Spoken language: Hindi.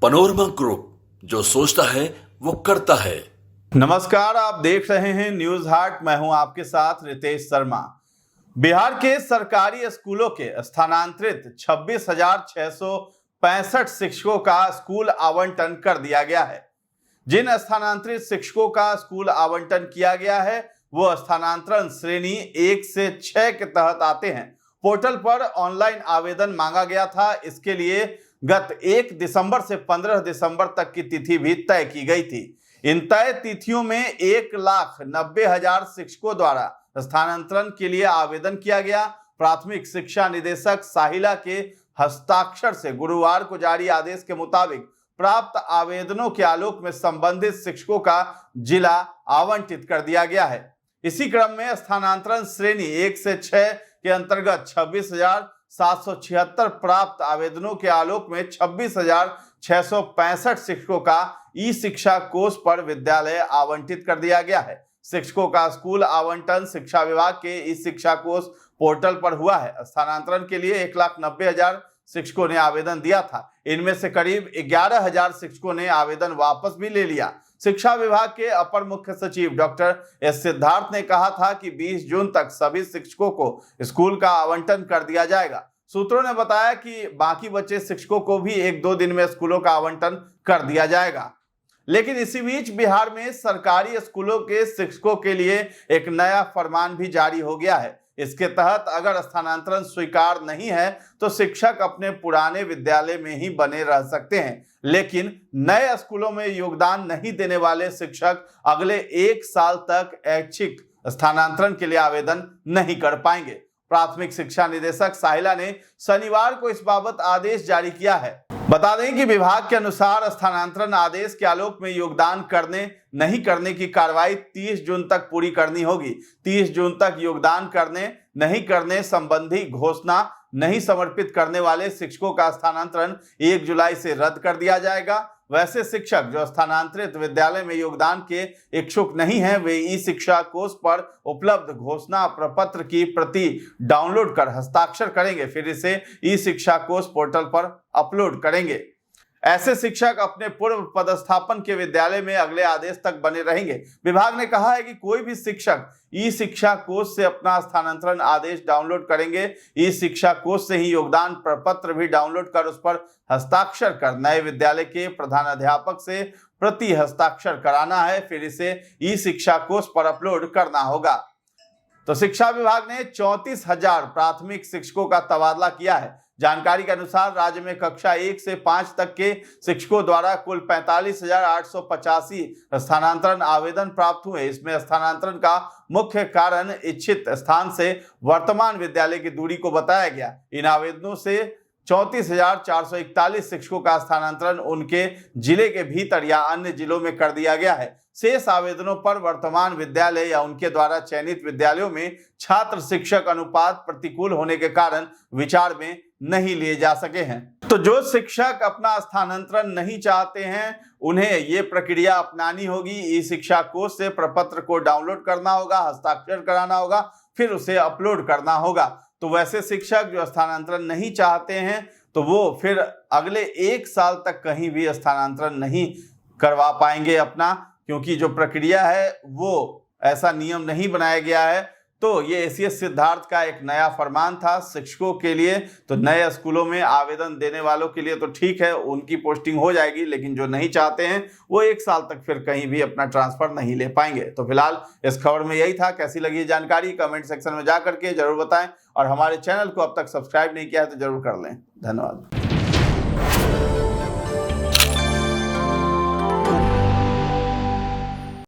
पनोरमा ग्रुप, जो सोचता है वो करता है। नमस्कार, आप देख रहे हैं न्यूज हाट। मैं हूं आपके साथ रितेश शर्मा। बिहार के सरकारी स्कूलों के स्थानांतरित 26,665 शिक्षकों का स्कूल आवंटन कर दिया गया है। जिन स्थानांतरित शिक्षकों का स्कूल आवंटन किया गया है वो स्थानांतरण श्रेणी 1 से 6 के तहत आते हैं। पोर्टल पर ऑनलाइन आवेदन मांगा गया था। इसके लिए गत 1 दिसंबर से 15 दिसंबर तक की तिथि भी तय की गई थी। इन तय तिथियों में 1,90,000 शिक्षकों द्वारा स्थानांतरण के लिए आवेदन किया गया। प्राथमिक शिक्षा निदेशक साहिला के हस्ताक्षर से गुरुवार को जारी आदेश के मुताबिक प्राप्त आवेदनों के आलोक में संबंधित शिक्षकों का जिला आवंटित कर दिया गया है। इसी क्रम में स्थानांतरण श्रेणी 1 से 6 के अंतर्गत 26,776 प्राप्त आवेदनों के आलोक में 26,665 शिक्षकों का ई शिक्षा कोष पर विद्यालय आवंटित कर दिया गया है। शिक्षकों का स्कूल आवंटन शिक्षा विभाग के ई शिक्षा कोष पोर्टल पर हुआ है। स्थानांतरण के लिए 1,90,000 शिक्षकों ने आवेदन दिया था। इनमें से करीब 11,000 शिक्षकों ने आवेदन वापस भी ले लिया। शिक्षा विभाग के अपर मुख्य सचिव डॉक्टर एस सिद्धार्थ ने कहा था कि 20 जून तक सभी शिक्षकों को स्कूल का आवंटन कर दिया जाएगा। सूत्रों ने बताया कि बाकी बचे शिक्षकों को भी 1-2 दिन में स्कूलों का आवंटन कर दिया जाएगा। लेकिन इसी बीच बिहार में सरकारी स्कूलों के शिक्षकों के लिए एक नया फरमान भी जारी हो गया है। इसके तहत अगर स्थानांतरण स्वीकार नहीं है तो शिक्षक अपने पुराने विद्यालय में ही बने रह सकते हैं, लेकिन नए स्कूलों में योगदान नहीं देने वाले शिक्षक अगले 1 साल तक ऐच्छिक स्थानांतरण के लिए आवेदन नहीं कर पाएंगे। प्राथमिक शिक्षा निदेशक साहिला ने शनिवार को इस बाबत आदेश जारी किया है। बता दें कि विभाग के अनुसार स्थानांतरण आदेश के आलोक में योगदान करने नहीं करने की कार्रवाई 30 जून तक पूरी करनी होगी। 30 जून तक योगदान करने नहीं करने संबंधी घोषणा नहीं समर्पित करने वाले शिक्षकों का स्थानांतरण 1 जुलाई से रद्द कर दिया जाएगा। वैसे शिक्षक जो स्थानांतरित विद्यालय में योगदान के इच्छुक नहीं हैं, वे ई शिक्षा कोष पर उपलब्ध घोषणा प्रपत्र की प्रति डाउनलोड कर हस्ताक्षर करेंगे, फिर इसे ई शिक्षा कोष पोर्टल पर अपलोड करेंगे। ऐसे शिक्षक अपने पूर्व पदस्थापन के विद्यालय में अगले आदेश तक बने रहेंगे। विभाग ने कहा है कि कोई भी शिक्षक ई शिक्षा कोष से अपना स्थानांतरण आदेश डाउनलोड करेंगे। ई शिक्षा कोष से ही योगदान प्रपत्र भी डाउनलोड कर उस पर हस्ताक्षर कर नए विद्यालय के प्रधानाध्यापक से प्रति हस्ताक्षर कराना है, फिर इसे ई शिक्षा कोष पर अपलोड करना होगा। तो शिक्षा विभाग ने 34,000 प्राथमिक शिक्षकों का तबादला किया है। जानकारी के अनुसार राज्य में कक्षा 1 से 5 तक के शिक्षकों द्वारा कुल 45,885 स्थानांतरण आवेदन प्राप्त हुए। इसमें स्थानांतरण का मुख्य कारण इच्छित स्थान से वर्तमान विद्यालय की दूरी को बताया गया। इन आवेदनों से 34,441 शिक्षकों का स्थानांतरण उनके जिले के भीतर या अन्य जिलों में कर दिया गया है। शेष आवेदनों पर वर्तमान विद्यालय या उनके द्वारा चयनित विद्यालयों में छात्र शिक्षक अनुपात प्रतिकूल होने के कारण विचार में नहीं लिए जा सके हैं। तो जो शिक्षक अपना स्थानांतरण नहीं चाहते हैं उन्हें ये प्रक्रिया अपनानी होगी। ई शिक्षा कोष से प्रपत्र को डाउनलोड करना होगा, हस्ताक्षर कराना होगा, फिर उसे अपलोड करना होगा। तो वैसे शिक्षक जो स्थानांतरण नहीं चाहते हैं तो वो फिर अगले 1 साल तक कहीं भी स्थानांतरण नहीं करवा पाएंगे अपना, क्योंकि जो प्रक्रिया है वो ऐसा नियम नहीं बनाया गया है। तो ये एसीएस सिद्धार्थ का एक नया फरमान था शिक्षकों के लिए। तो नए स्कूलों में आवेदन देने वालों के लिए तो ठीक है, उनकी पोस्टिंग हो जाएगी, लेकिन जो नहीं चाहते हैं वो 1 साल तक फिर कहीं भी अपना ट्रांसफर नहीं ले पाएंगे। तो फिलहाल इस खबर में यही था। कैसी लगी जानकारी कमेंट सेक्शन में जा करके जरूर बताएं, और हमारे चैनल को अब तक सब्सक्राइब नहीं किया है तो जरूर कर लें। धन्यवाद।